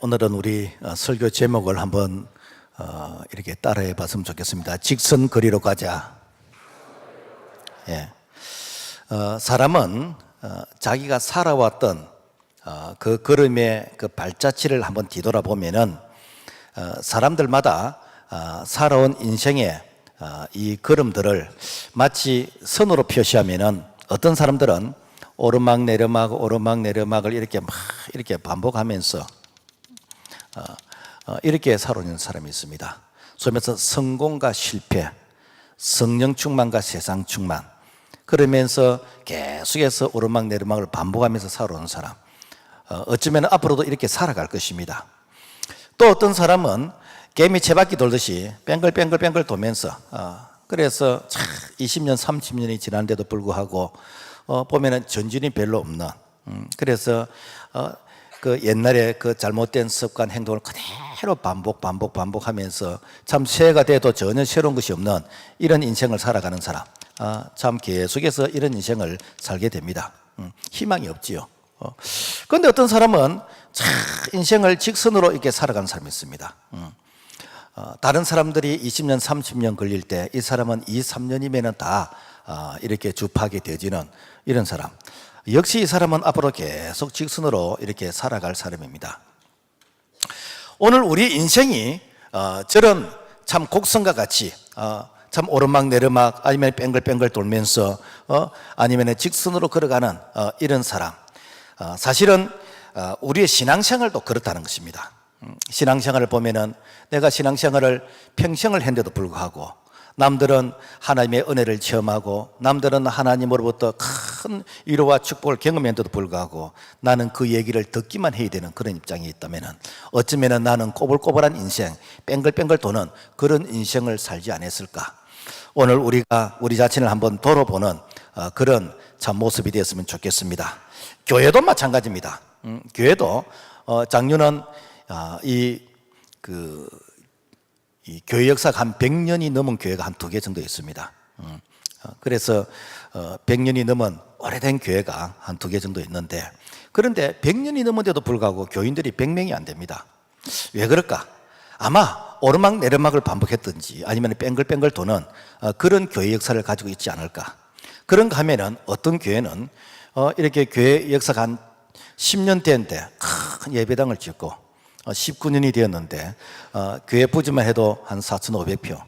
오늘은 우리 설교 제목을 한번 이렇게 따라해 봤으면 좋겠습니다. 직선 거리로 가자. 예. 사람은 자기가 살아왔던 그 걸음의 그 발자취를 한번 뒤돌아보면은 사람들마다 살아온 인생의 이 걸음들을 마치 선으로 표시하면은 어떤 사람들은 오르막 내리막 오르막 내리막을 이렇게 막 이렇게 반복하면서 이렇게 살아오는 사람이 있습니다. 소위 말해서 성공과 실패, 성령 충만과 세상 충만, 그러면서 계속해서 오르막 내리막을 반복하면서 살아오는 사람, 어쩌면 앞으로도 이렇게 살아갈 것입니다. 또 어떤 사람은 개미 채바퀴 돌듯이 뱅글뱅글 돌면서 그래서 20년 30년이 지났는데도 불구하고 보면은 전진이 별로 없는, 그래서 그 옛날에 그 잘못된 습관 행동을 그대로 반복하면서 참 새해가 돼도 전혀 새로운 것이 없는 이런 인생을 살아가는 사람, 참 계속해서 이런 인생을 살게 됩니다. 희망이 없지요. 그런데 어떤 사람은 참 인생을 직선으로 이렇게 살아가는 사람이 있습니다. 다른 사람들이 20년 30년 걸릴 때 이 사람은 2, 3년이면 다 이렇게 주파하게 되어지는 이런 사람, 역시 이 사람은 앞으로 계속 직선으로 이렇게 살아갈 사람입니다. 오늘 우리 인생이 저런 참 곡선과 같이 참 오르막 내리막 아니면 뱅글뱅글 돌면서 아니면 직선으로 걸어가는 이런 사람, 사실은 우리의 신앙생활도 그렇다는 것입니다. 신앙생활을 보면은 내가 신앙생활을 평생을 했는데도 불구하고 남들은 하나님의 은혜를 체험하고 남들은 하나님으로부터 큰 위로와 축복을 경험했는데도 불구하고 나는 그 얘기를 듣기만 해야 되는 그런 입장이 있다면은 어쩌면 나는 꼬불꼬불한 인생, 뱅글뱅글 도는 그런 인생을 살지 않았을까. 오늘 우리가 우리 자신을 한번 돌아보는 그런 참 모습이 되었으면 좋겠습니다. 교회도 마찬가지입니다. 교회도 작년은 이 교회 역사가 한 100년이 넘은 교회가 한 2개 정도 있습니다. 그래서 100년이 넘은 오래된 교회가 한 2개 정도 있는데, 그런데 100년이 넘은데도 불구하고 교인들이 100명이 안 됩니다. 왜 그럴까? 아마 오르막 내리막을 반복했든지 아니면 뱅글뱅글 도는 그런 교회 역사를 가지고 있지 않을까. 그런가 하면은 어떤 교회는 이렇게 교회 역사가 한 10년 됐는데 큰 예배당을 짓고 19년이 되었는데 교회 부지만 해도 한 4,500표,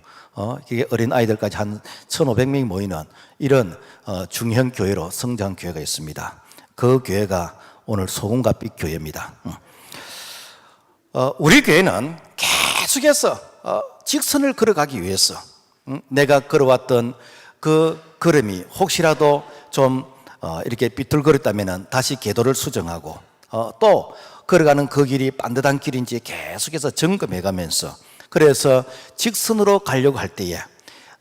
이게 어린 아이들까지 한 1,500명이 모이는 이런 중형 교회로 성장한 교회가 있습니다. 그 교회가 오늘 소금가빛 교회입니다. 우리 교회는 계속해서 직선을 걸어가기 위해서 내가 걸어왔던 그 걸음이 혹시라도 좀 이렇게 삐뚤거렸다면 다시 궤도를 수정하고 또 걸어가는 그 길이 반듯한 길인지 계속해서 점검해 가면서, 그래서 직선으로 가려고 할 때에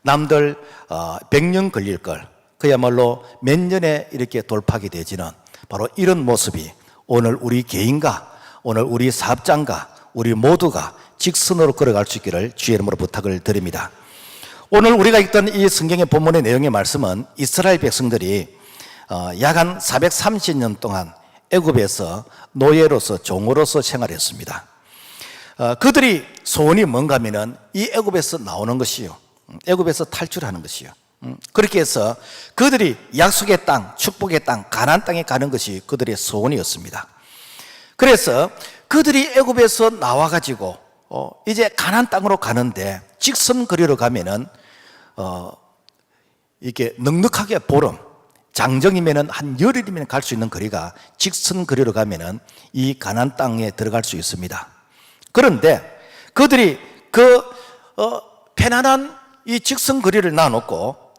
남들 100년 걸릴 걸 그야말로 몇 년에 이렇게 돌파하게 되지는 바로 이런 모습이 오늘 우리 개인과 오늘 우리 사업장과 우리 모두가 직선으로 걸어갈 수 있기를 주의 이름으로 부탁을 드립니다. 오늘 우리가 읽던 이 성경의 본문의 내용의 말씀은 이스라엘 백성들이 약 한 430년 동안 애굽에서 노예로서 종으로서 생활했습니다. 그들이 소원이 뭔가 하면은 이 애굽에서 나오는 것이요, 애굽에서 탈출하는 것이요. 그렇게 해서 그들이 약속의 땅, 축복의 땅, 가나안 땅에 가는 것이 그들의 소원이었습니다. 그래서 그들이 애굽에서 나와가지고 이제 가나안 땅으로 가는데 직선 거리로 가면은 이렇게 넉넉하게 보름, 장정이면은 한 열흘이면 갈 수 있는 거리가 직선 거리로 가면은 이 가나안 땅에 들어갈 수 있습니다. 그런데 그들이 그 편안한 이 직선 거리를 놔놓고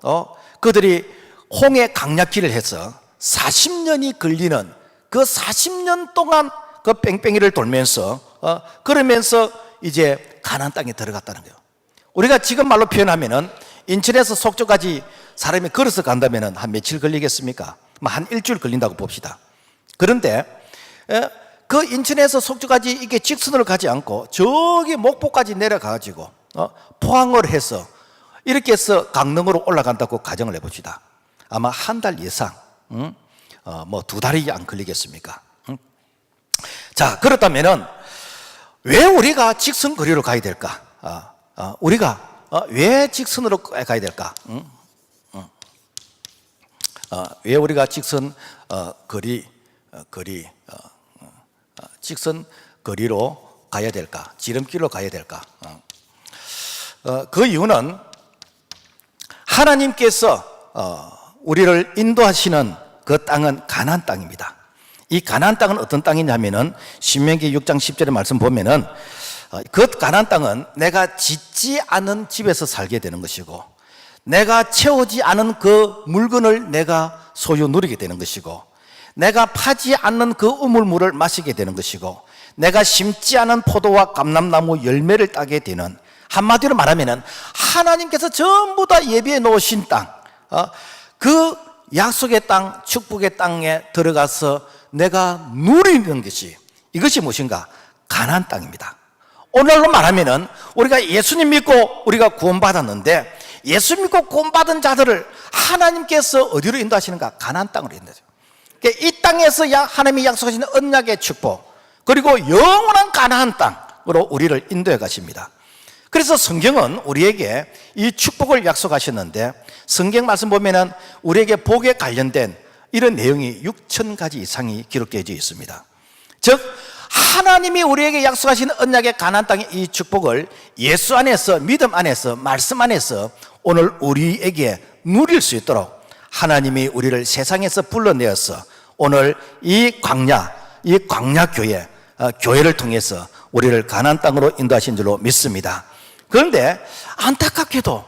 그들이 홍해 강약길을 해서 40년이 걸리는 그 40년 동안 그 뺑뺑이를 돌면서 그러면서 이제 가나안 땅에 들어갔다는 거예요. 우리가 지금 말로 표현하면은 인천에서 속초까지 사람이 걸어서 간다면 한 며칠 걸리겠습니까? 한 일주일 걸린다고 봅시다. 그런데 그 인천에서 속초까지 이게 직선으로 가지 않고 저기 목포까지 내려가가지고 포항을 해서 이렇게 해서 강릉으로 올라간다고 가정을 해봅시다. 아마 한 달 이상, 뭐 2달이 안 걸리겠습니까? 자, 그렇다면은 왜 우리가 직선 거리로 가야 될까? 우리가 왜 직선으로 가야 될까? 왜 우리가 직선 직선 거리로 가야 될까? 지름길로 가야 될까? 그 이유는 하나님께서 우리를 인도하시는 그 땅은 가나안 땅입니다. 이 가나안 땅은 어떤 땅이냐면은 신명기 6장 10절의 말씀 보면은 그 가나안 땅은 내가 짓지 않은 집에서 살게 되는 것이고, 내가 채우지 않은 그 물건을 내가 소유 누리게 되는 것이고, 내가 파지 않는 그 우물물을 마시게 되는 것이고, 내가 심지 않은 포도와 감람나무 열매를 따게 되는, 한마디로 말하면은 하나님께서 전부 다 예비해 놓으신 땅, 그 약속의 땅, 축복의 땅에 들어가서 내가 누리는 것이, 이것이 무엇인가? 가나안 땅입니다. 오늘로 말하면은 우리가 예수님 믿고 우리가 구원받았는데, 예수 믿고 구원받은 자들을 하나님께서 어디로 인도하시는가? 가나안 땅으로 인도하죠. 그러니까 이 땅에서 하나님이 약속하시는 언약의 축복, 그리고 영원한 가나안 땅으로 우리를 인도해 가십니다. 그래서 성경은 우리에게 이 축복을 약속하셨는데, 성경 말씀 보면은 우리에게 복에 관련된 이런 내용이 6,000가지 이상이 기록되어 있습니다. 즉 하나님이 우리에게 약속하신 언약의 가나안 땅의 이 축복을 예수 안에서, 믿음 안에서, 말씀 안에서 오늘 우리에게 누릴 수 있도록 하나님이 우리를 세상에서 불러내어서 오늘 이 광야 교회, 교회를 통해서 우리를 가나안 땅으로 인도하신 줄로 믿습니다. 그런데 안타깝게도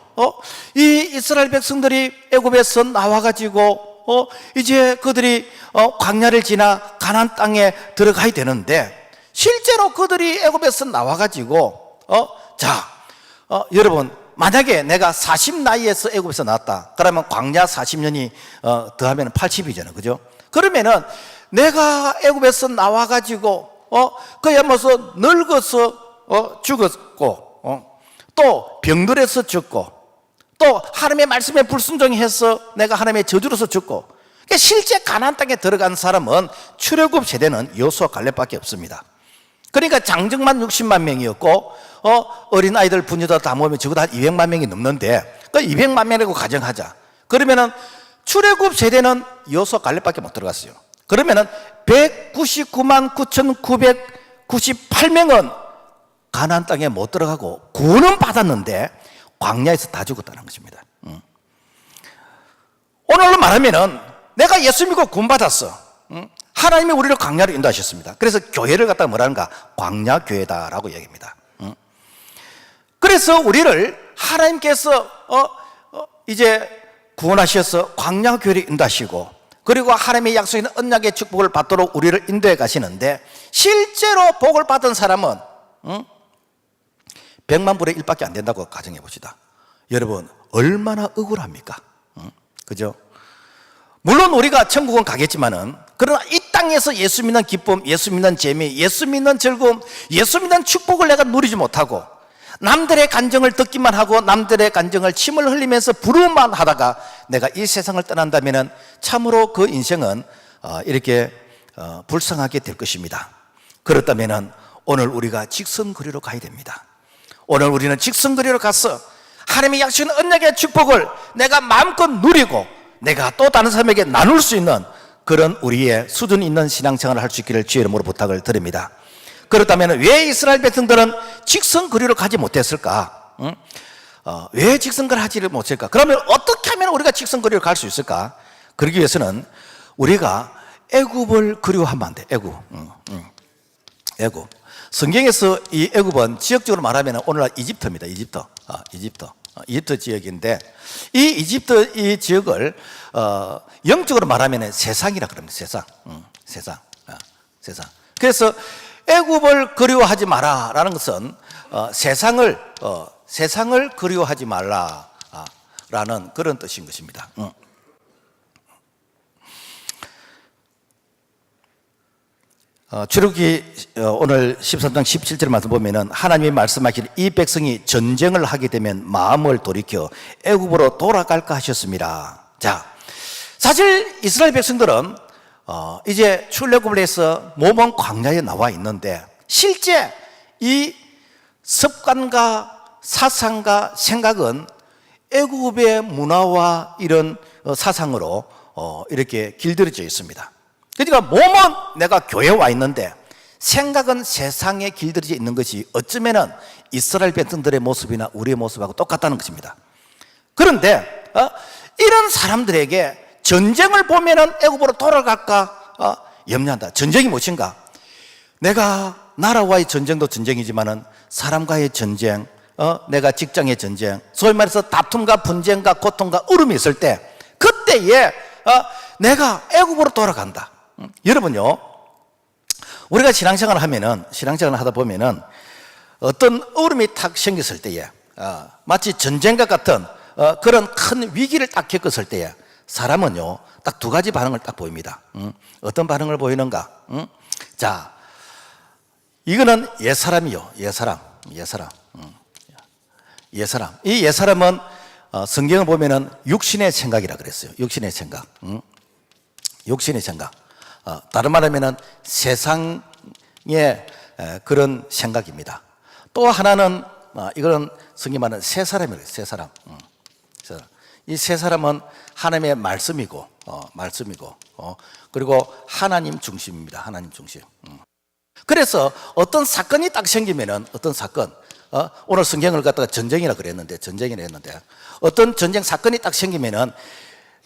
이 이스라엘 백성들이 애굽에서 나와가지고 이제 그들이 광야를 지나 가나안 땅에 들어가야 되는데, 실제로 그들이 애굽에서 나와가지고 여러분, 만약에 내가 40 나이에서 애굽에서 나왔다 그러면 광야 40년이 더하면 80이잖아요, 그죠? 그러면은 내가 애굽에서 나와가지고 그야 무슨 늙어서 죽었고, 또 병들어서 죽고, 또 하나님의 말씀에 불순종해서 내가 하나님의 저주로서 죽고, 그러니까 실제 가나안 땅에 들어간 사람은 출애굽 세대는 여호수아 갈렙밖에 없습니다. 그러니까 장정만 60만 명이었고 어린아이들 분유다 다 모으면 적어도 한 200만 명이 넘는데, 그 200만 명이라고 가정하자. 그러면은 출애굽 세대는 여호수아 갈렙밖에 못 들어갔어요. 그러면은 199만 9,998명은 가나안 땅에 못 들어가고 구원은 받았는데 광야에서 다 죽었다는 것입니다. 오늘로 말하면은 내가 예수 믿고 구원받았어. 하나님이 우리를 광야로 인도하셨습니다. 그래서 교회를 갖다가 뭐라는가? 광야교회다라고 얘기합니다. 그래서 우리를 하나님께서 이제 구원하셔서 광야교회를 인도하시고, 그리고 하나님의 약속인 언약의 축복을 받도록 우리를 인도해 가시는데, 실제로 복을 받은 사람은 100만 분의 1밖에 안 된다고 가정해 봅시다. 여러분 얼마나 억울합니까? 그죠? 물론 우리가 천국은 가겠지만은, 그러나 이 땅에서 예수 믿는 기쁨, 예수 믿는 재미, 예수 믿는 즐거움, 예수 믿는 축복을 내가 누리지 못하고 남들의 간증을 듣기만 하고 남들의 간증을 침을 흘리면서 부르만 하다가 내가 이 세상을 떠난다면은 참으로 그 인생은 이렇게 불쌍하게 될 것입니다. 그렇다면은 오늘 우리가 직선거리로 가야 됩니다. 오늘 우리는 직선거리로 가서 하나님의 약속한 언약의 축복을 내가 마음껏 누리고 내가 또 다른 사람에게 나눌 수 있는 그런 우리의 수준 있는 신앙생활을 할 수 있기를 주의 이름으로 부탁을 드립니다. 그렇다면 왜 이스라엘 백성들은 직선거리로 가지 못했을까? 왜 직선거리를 하지를 못했을까? 그러면 어떻게 하면 우리가 직선거리로 갈 수 있을까? 그러기 위해서는 우리가 애굽을 그리워하면 안 돼. 애굽. 성경에서 이 애굽은 지역적으로 말하면 오늘날 이집트입니다. 이집트 지역인데, 이 이집트 이 지역을 영적으로 말하면 세상이라 그럽니다. 세상. 그래서 애굽을 그리워하지 마라라는 것은 세상을 그리워하지 말라라는 그런 뜻인 것입니다. 출애굽기 오늘 13장 17절 말씀 보면은 하나님이 말씀하신 이 백성이 전쟁을 하게 되면 마음을 돌이켜 애굽으로 돌아갈까 하셨습니다. 자, 사실 이스라엘 백성들은 이제 출애굽을 해서 모범 광야에 나와 있는데, 실제 이 습관과 사상과 생각은 애국의 문화와 이런 사상으로 이렇게 길들여져 있습니다. 그러니까 몸은 내가 교회에 와 있는데 생각은 세상에 길들여져 있는 것이 어쩌면은 이스라엘 백성들의 모습이나 우리의 모습하고 똑같다는 것입니다. 그런데 이런 사람들에게 전쟁을 보면은 애국으로 돌아갈까 염려한다. 전쟁이 무엇인가? 내가 나라와의 전쟁도 전쟁이지만은 사람과의 전쟁, 내가 직장의 전쟁, 소위 말해서 다툼과 분쟁과 고통과 울음이 있을 때 그때에 내가 애국으로 돌아간다. 여러분요, 우리가 신앙생활을 하다 보면은 어떤 어려움이 탁 생겼을 때에 마치 전쟁과 같은 그런 큰 위기를 딱 겪었을 때에 사람은요 딱 두 가지 반응을 딱 보입니다. 어떤 반응을 보이는가? 자, 이거는 옛사람이요. 옛사람. 이 옛사람은 성경을 보면은 육신의 생각이라 그랬어요. 육신의 생각. 다른 말하면은 세상의 그런 생각입니다. 또 하나는 이거는 성경이 말하는 새 사람이래요. 새 사람. 이 새 사람은 하나님의 말씀이고 그리고 하나님 중심입니다. 하나님 중심. 그래서 어떤 사건이 딱 생기면은 어떤 사건, 오늘 성경을 갖다가 전쟁이라 그랬는데 어떤 전쟁 사건이 딱 생기면은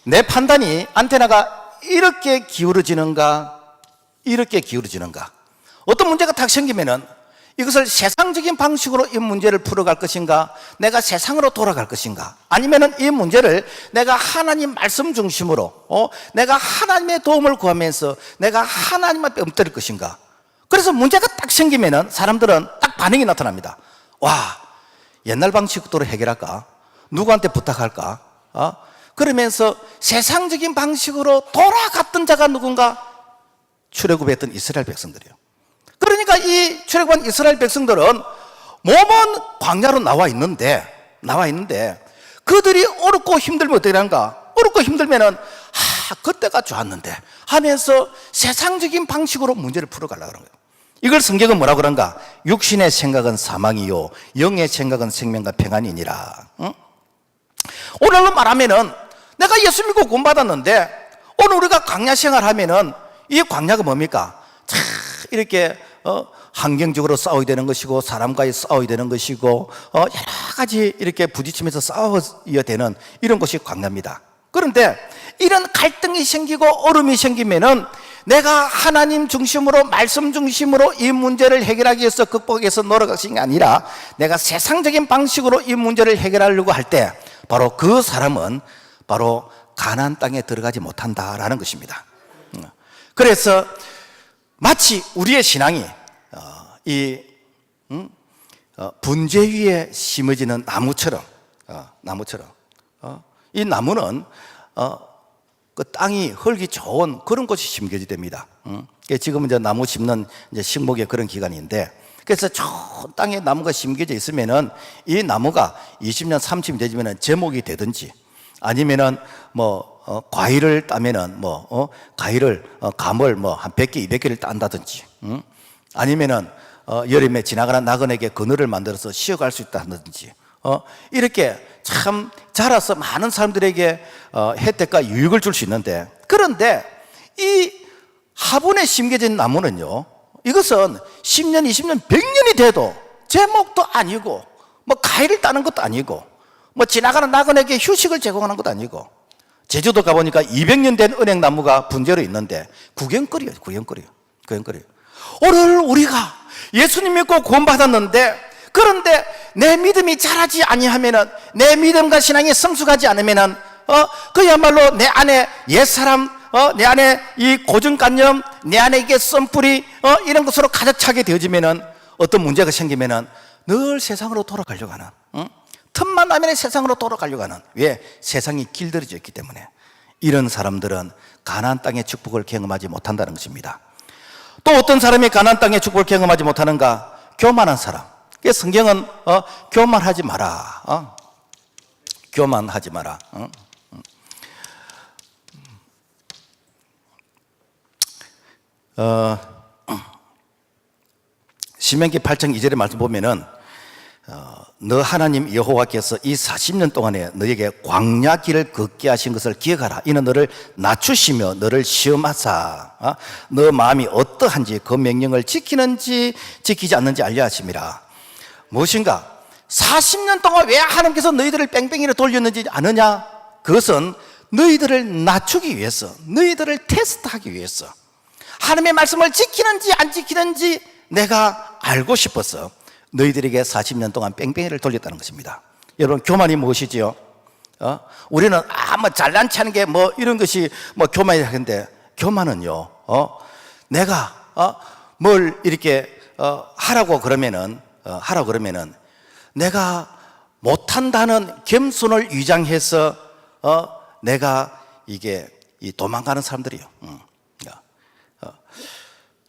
내 판단이 안테나가 이렇게 기울어지는가 어떤 문제가 딱 생기면은 이것을 세상적인 방식으로 이 문제를 풀어갈 것인가, 내가 세상으로 돌아갈 것인가, 아니면은 이 문제를 내가 하나님 말씀 중심으로 내가 하나님의 도움을 구하면서 내가 하나님 앞에 엎드릴 것인가. 그래서 문제가 딱 생기면은 사람들은 딱 반응이 나타납니다. 와, 옛날 방식으로 해결할까? 누구한테 부탁할까? 그러면서 세상적인 방식으로 돌아갔던 자가 누군가? 출애굽했던 이스라엘 백성들이에요. 그러니까 이 출애굽한 이스라엘 백성들은 몸은 광야로 나와 있는데 그들이 어렵고 힘들면 어떻게 하는가? 어렵고 힘들면은 그때가 좋았는데 하면서 세상적인 방식으로 문제를 풀어가려고 하는 거예요. 이걸 성경은 뭐라고 그런가? 육신의 생각은 사망이요 영의 생각은 생명과 평안이니라. 오늘로 말하면은 내가 예수 믿고 구원받았는데 오늘 우리가 광야 생활하면은 이 광야가 뭡니까? 이렇게 환경적으로 싸워야 되는 것이고 사람과의 싸워야 되는 것이고 여러 가지 이렇게 부딪히면서 싸워야 되는 이런 것이 광야입니다. 그런데 이런 갈등이 생기고 어려움이 생기면은 내가 하나님 중심으로 말씀 중심으로 이 문제를 해결하기 위해서 극복하기 위해서 노력하신 게 아니라 내가 세상적인 방식으로 이 문제를 해결하려고 할 때 바로 그 사람은 바로 가나안 땅에 들어가지 못한다라는 것입니다. 그래서 마치 우리의 신앙이 분재 위에 심어지는 나무처럼 이 나무는 그 땅이 흙이 좋은 그런 곳이 심겨져야 됩니다. 지금은 이제 나무 심는 이제 식목의 그런 기간인데, 그래서 좋은 땅에 나무가 심겨져 있으면은 이 나무가 20년, 30년 되면은 제목이 되든지 아니면은 과일을 따면은 과일을 감을 한 100개, 200개를 딴다든지, 아니면은 여름에 지나가는 나그네에게 그늘을 만들어서 쉬어갈 수 있다든지, 이렇게 참 자라서 많은 사람들에게 혜택과 유익을 줄 수 있는데, 그런데 이 화분에 심겨진 나무는요, 이것은 10년, 20년, 100년이 돼도 제목도 아니고 과일을 따는 것도 아니고 지나가는 나그네에게 휴식을 제공하는 것도 아니고, 제주도 가보니까 200년 된 은행나무가 분재로 있는데 구경거리예요. 오늘 우리가 예수님 믿고 구원받았는데, 그런데 내 믿음이 자라지 아니하면은, 내 믿음과 신앙이 성숙하지 않으면은 그야말로 내 안에 옛사람, 내 안에 이 고정관념, 내 안에 이게 썬뿌리 이런 것으로 가득 차게 되어지면은 어떤 문제가 생기면은 늘 세상으로 돌아가려고 하는, 틈만 나면 세상으로 돌아가려고 하는, 왜? 세상이 길들여져 있기 때문에. 이런 사람들은 가나안 땅의 축복을 경험하지 못한다는 것입니다. 또 어떤 사람이 가나안 땅의 축복을 경험하지 못하는가? 교만한 사람. 그래서 성경은 교만하지 마라. 교만하지 마라. 신명기 8장 2절의 말씀 보면은 너 하나님 여호와께서 이 40년 동안에 너에게 광야 길을 걷게 하신 것을 기억하라. 이는 너를 낮추시며 너를 시험하사 너 마음이 어떠한지 그 명령을 지키는지 지키지 않는지 알려 하심이라. 무엇인가? 40년 동안 왜 하나님께서 너희들을 뺑뺑이로 돌렸는지 아느냐? 그것은 너희들을 낮추기 위해서, 너희들을 테스트하기 위해서, 하나님의 말씀을 지키는지 안 지키는지 내가 알고 싶어서 너희들에게 40년 동안 뺑뺑이를 돌렸다는 것입니다. 여러분, 교만이 무엇이지요? 우리는 뭐 잘난 체하는 게 뭐 이런 것이 뭐 교만이라 하는데, 교만은요, 내가 뭘 이렇게 하라고 그러면은 내가 못한다는 겸손을 위장해서 내가 이게 도망가는 사람들이요.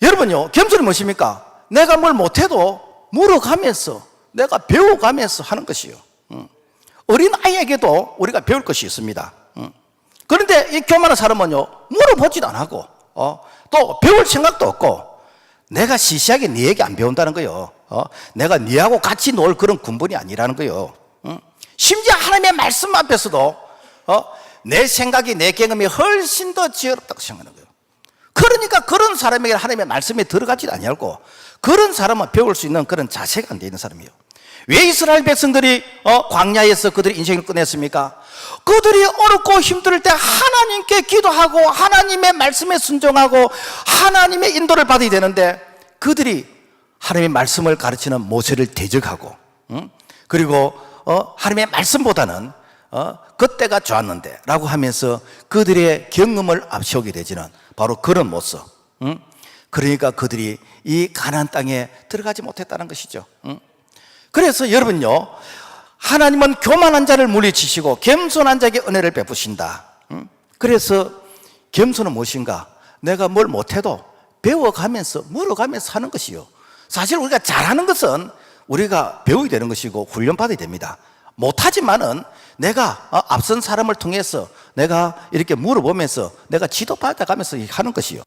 여러분요, 겸손이 무엇입니까? 내가 뭘 못해도 물어가면서, 내가 배워가면서 하는 것이요. 어린아이에게도 우리가 배울 것이 있습니다. 그런데 이 교만한 사람은요, 물어보지도 안 하고, 또 배울 생각도 없고, 내가 시시하게 네 얘기 안 배운다는 거예요. 내가 네하고 같이 놀 그런 군분이 아니라는 거예요. 심지어 하나님의 말씀 앞에서도 내 생각이, 내 경험이 훨씬 더 지혜롭다고 생각하는 거예요. 그러니까 그런 사람에게 하나님의 말씀에 들어가지도 아니하고, 그런 사람은 배울 수 있는 그런 자세가 안 돼 있는 사람이에요. 왜 이스라엘 백성들이 광야에서 그들의 인생을 끝냈습니까? 그들이 어렵고 힘들 때 하나님께 기도하고 하나님의 말씀에 순종하고 하나님의 인도를 받아야 되는데, 그들이 하나님의 말씀을 가르치는 모세를 대적하고, 그리고 하나님의 말씀보다는 그때가 좋았는데 라고 하면서 그들의 경험을 앞세우게 되지는 바로 그런 모습. 그러니까 그들이 이 가나안 땅에 들어가지 못했다는 것이죠. 그래서 여러분요, 하나님은 교만한 자를 물리치시고 겸손한 자에게 은혜를 베푸신다. 그래서 겸손은 무엇인가? 내가 뭘 못해도 배워가면서 물어가면서 하는 것이요. 사실 우리가 잘하는 것은 우리가 배워야 되는 것이고 훈련받아야 됩니다. 못하지만은 내가 앞선 사람을 통해서 내가 이렇게 물어보면서 내가 지도받아가면서 하는 것이요.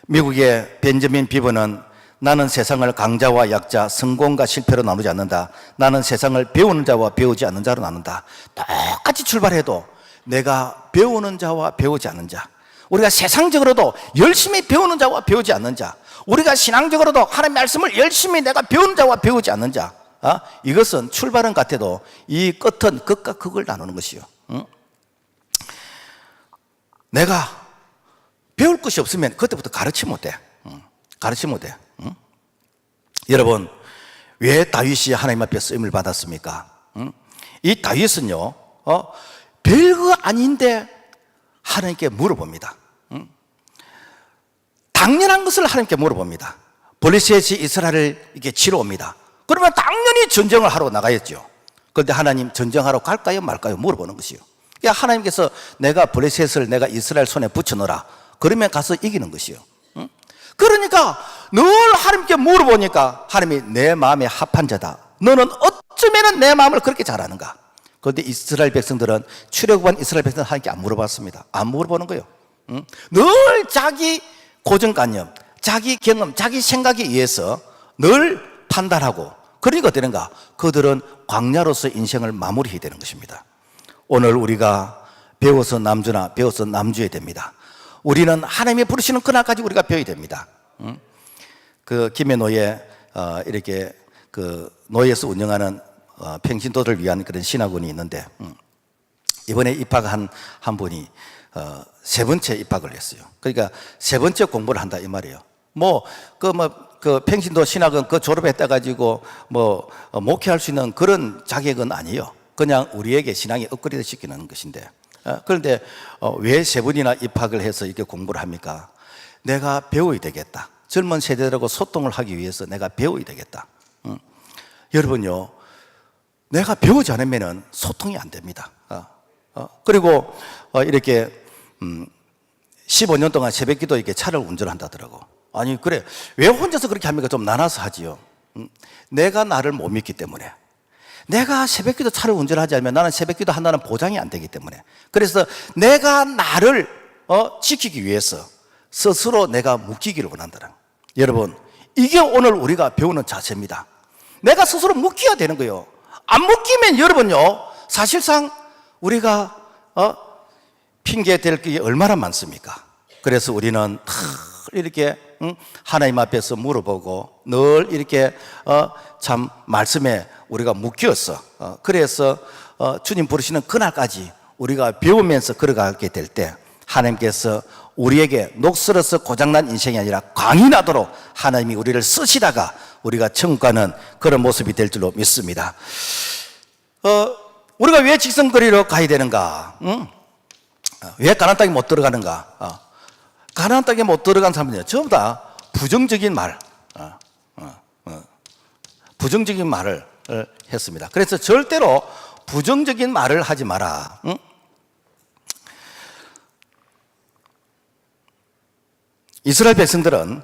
미국의 벤저민 비버는 나는 세상을 강자와 약자, 성공과 실패로 나누지 않는다. 나는 세상을 배우는 자와 배우지 않는 자로 나눈다. 똑같이 출발해도 내가 배우는 자와 배우지 않는 자, 우리가 세상적으로도 열심히 배우는 자와 배우지 않는 자, 우리가 신앙적으로도 하나님의 말씀을 열심히 내가 배우는 자와 배우지 않는 자, 이것은 출발은 같아도 이 끝은 극과 극을 나누는 것이요. 내가 배울 것이 없으면 그때부터 가르치 못해. 가르치 못해. 여러분, 왜 다윗이 하나님 앞에 쓰임을 받았습니까? 이 다윗은요, 별거 아닌데 하나님께 물어봅니다. 당연한 것을 하나님께 물어봅니다. 블레셋이 이스라엘을 이렇게 치러 옵니다. 그러면 당연히 전쟁을 하러 나가야죠. 그런데 하나님, 전쟁하러 갈까요 말까요 물어보는 것이요. 그러니까 하나님께서 내가 블레셋을 내가 이스라엘 손에 붙여넣어라, 그러면 가서 이기는 것이요. 그러니까 늘 하나님께 물어보니까 하나님이 내 마음에 합한 자다, 너는 어쩌면 내 마음을 그렇게 잘 아는가. 그런데 이스라엘 백성들은, 출애굽한 이스라엘 백성들은 하나님께 안 물어봤습니다. 안 물어보는 거예요. 늘 자기 고정관념, 자기 경험, 자기 생각에 의해서 늘 판단하고, 그러니까 어떠는가? 그들은 광야로서 인생을 마무리해야 되는 것입니다. 오늘 우리가 배워서 남주나 배워서 남주해야 됩니다. 우리는 하나님이 부르시는 그날까지 우리가 배워야 됩니다. 그 김해노예 이렇게 그 노예에서 운영하는 평신도를 위한 그런 신학원이 있는데, 이번에 입학한 한 분이 세 번째 입학을 했어요. 그러니까 세 번째 공부를 한다 이 말이에요. 그 평신도 신학은 그 졸업했다 가지고 목회할 수 있는 그런 자격은 아니에요. 그냥 우리에게 신앙이 업그레이드 시키는 것인데, 그런데 왜 세 번이나 입학을 해서 이렇게 공부를 합니까? 내가 배워야 되겠다. 젊은 세대들하고 소통을 하기 위해서 내가 배워야 되겠다. 여러분요, 내가 배우지 않으면 소통이 안 됩니다. 그리고 이렇게 15년 동안 새벽기도 이렇게 차를 운전한다더라고. 아니, 그래, 왜 혼자서 그렇게 합니까? 좀 나눠서 하지요. 내가 나를 못 믿기 때문에. 내가 새벽기도 차를 운전하지 않으면 나는 새벽기도 한다는 보장이 안 되기 때문에. 그래서 내가 나를 지키기 위해서 스스로 내가 묶이기를 원한다는. 여러분, 이게 오늘 우리가 배우는 자세입니다. 내가 스스로 묶여야 되는 거예요. 안 묶이면 여러분요, 사실상 우리가 핑계 댈 게 얼마나 많습니까? 그래서 우리는 이렇게 하나님 앞에서 물어보고 늘 이렇게 참 말씀에 우리가 묶였어. 그래서 주님 부르시는 그날까지 우리가 배우면서 걸어가게 될 때 하나님께서 우리에게 녹슬어서 고장난 인생이 아니라 광이 나도록 하나님이 우리를 쓰시다가 우리가 천국 가는 그런 모습이 될 줄로 믿습니다. 우리가 왜 직선거리로 가야 되는가? 왜 가나안 땅에 못 들어가는가? 가나안 땅에 못 들어간 사람들은 전부 다 부정적인 말, 부정적인 말을 했습니다. 그래서 절대로 부정적인 말을 하지 마라. 이스라엘 백성들은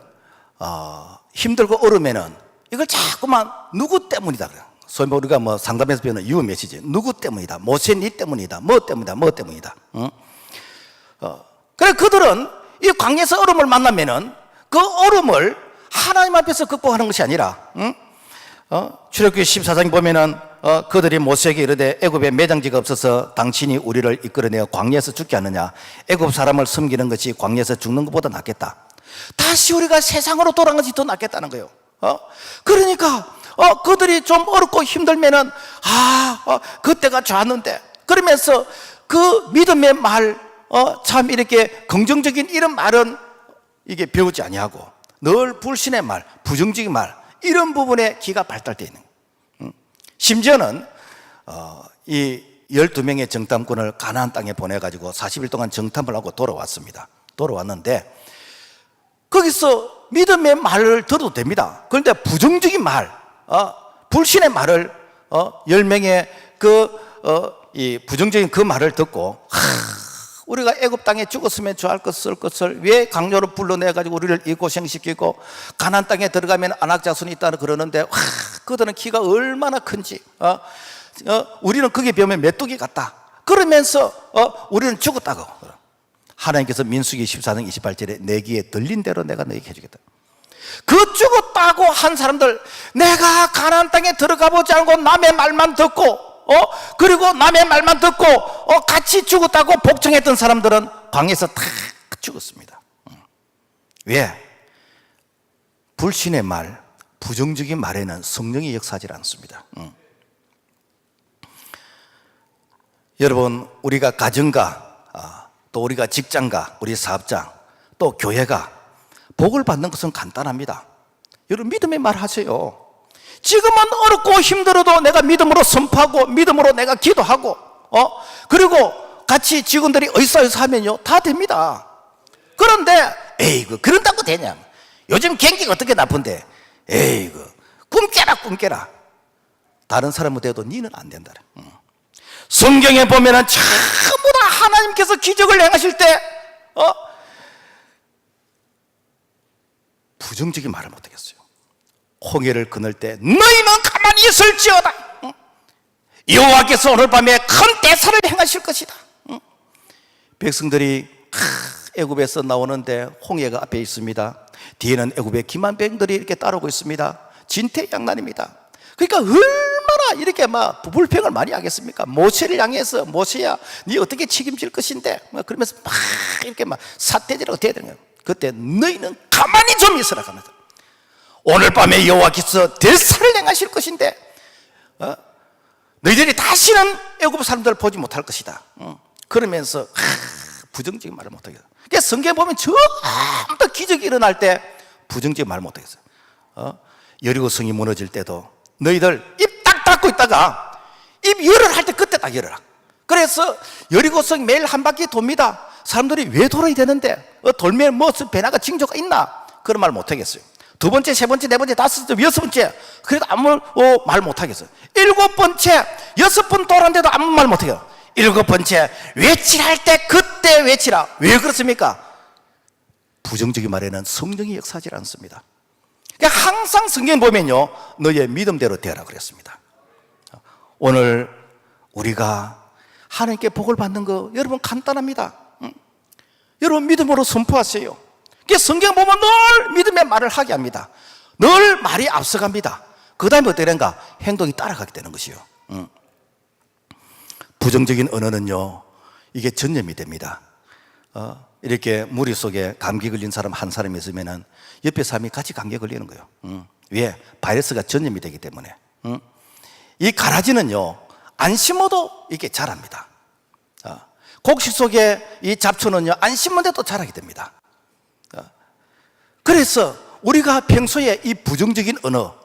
힘들고 어려우면은 이걸 자꾸만 누구 때문이다 그래요. 소위 우리가 뭐 상담에서 배우는 이유 메시지, 누구 때문이다, 모세 니 때문이다, 뭐 때문이다, 뭐 때문이다. 그래 그들은 이 광야에서 얼음을 만나면은 그 얼음을 하나님 앞에서 극복하는 것이 아니라, 출애굽기 14장에 보면은 그들이 모세에게 이르되 애굽에 매장지가 없어서 당신이 우리를 이끌어내어 광야에서 죽게 하느냐, 애굽 사람을 섬기는 것이 광야에서 죽는 것보다 낫겠다. 다시 우리가 세상으로 돌아간 것이 더 낫겠다는 거예요. 그러니까 그들이 좀 어렵고 힘들면은 그때가 좋았는데, 그러면서 그 믿음의 말, 참 이렇게 긍정적인 이런 말은 이게 배우지 아니하고 늘 불신의 말, 부정적인 말, 이런 부분에 기가 발달되어 있는 거예요. 심지어는 이 12명의 정탐꾼을 가나안 땅에 보내가지고 40일 동안 정탐을 하고 돌아왔습니다. 돌아왔는데 거기서 믿음의 말을 들어도 됩니다. 그런데 부정적인 말, 불신의 말을 10명의 이 부정적인 그 말을 듣고 우리가 애굽 땅에 죽었으면 좋을 것을 왜 강요로 불러내가지고 우리를 이 고생시키고 가나안 땅에 들어가면 안악자손이 있다는 그러는데 그들은 키가 얼마나 큰지 우리는 거기에 비하면 메뚜기 같다 그러면서 우리는 죽었다고. 하나님께서 민수기 14장 28절에 내 귀에 들린 대로 내가 너에게 해주겠다. 그 죽었다고 한 사람들, 내가 가나안 땅에 들어가 보지 않고 남의 말만 듣고 그리고 남의 말만 듣고 같이 죽었다고 복종했던 사람들은 광야에서 다 죽었습니다. 왜? 불신의 말, 부정적인 말에는 성령이 역사하지 않습니다. 여러분, 우리가 가정가, 또 우리가 직장가, 우리 사업장, 또 교회가 복을 받는 것은 간단합니다. 여러분, 믿음의 말 하세요. 지금은 어렵고 힘들어도 내가 믿음으로 선포하고 믿음으로 내가 기도하고 그리고 같이 직원들이 어이싸어이싸 하면요 다 됩니다. 그런데 에이그 그런다고 되냐, 요즘 경기가 어떻게 나쁜데 에이그 꿈 깨라 다른 사람은 돼도 니는 안 된다. 성경에 보면은 전부 다 하나님께서 기적을 행하실 때 부정적인 말을 못하겠어요. 홍해를 끊을 때 너희는 가만히 있을지어다, 여호와께서 오늘 밤에 큰 대사를 행하실 것이다. 백성들이 애굽에서 나오는데 홍해가 앞에 있습니다. 뒤에는 애굽의 기만 백성들이 이렇게 따르고 있습니다. 진퇴양난입니다. 그러니까 얼마나 이렇게 막 불평을 많이 하겠습니까? 모세를 향해서 모세야 네 어떻게 책임질 것인데 그러면서 막 이렇게 막 삿대질하고 대드는 거예요. 그때 너희는 가만히 좀 있으라 하면서 오늘 밤에 여호와께서 대사를 행하실 것인데 너희들이 다시는 애굽 사람들을 보지 못할 것이다. 그러면서 부정적인 말을 못하겠어요. 그러니까 성경에 보면 전부 다 기적이 일어날 때 부정적인 말을 못하겠어요. 여리고 성이 무너질 때도 너희들 입 딱 닫고 있다가 입 열을 할 때 그때 딱 열어라. 그래서 여리고 성 매일 한 바퀴 돕니다. 사람들이 왜 돌아야 되는데 돌면 무슨 배나가 징조가 있나, 그런 말 못하겠어요. 두 번째, 세 번째, 네 번째, 다섯 번째, 여섯 번째, 그래도 아무 말 못하겠어요. 일곱 번째, 여섯 번 돌았는데도 아무 말 못해요. 일곱 번째, 외치할 때 그때 외치라. 왜 그렇습니까? 부정적인 말에는 성령이 역사하지 않습니다. 그러니까 항상 성경 보면요 너의 믿음대로 되어라 그랬습니다. 오늘 우리가 하나님께 복을 받는 거 여러분 간단합니다. 여러분 믿음으로 선포하세요. 성경 보면 늘 믿음의 말을 하게 합니다. 늘 말이 앞서갑니다. 그 다음에 어떻게 되는가? 행동이 따라가게 되는 것이요. 부정적인 언어는요, 이게 전염이 됩니다. 이렇게 무리 속에 감기 걸린 사람 한 사람이 있으면은 옆에 사람이 같이 감기에 걸리는 거예요. 왜? 바이러스가 전염이 되기 때문에. 이 가라지는요, 안 심어도 이게 자랍니다. 곡식 속에 이 잡초는요, 안 심은데도 자라게 됩니다. 그래서 우리가 평소에 이 부정적인 언어,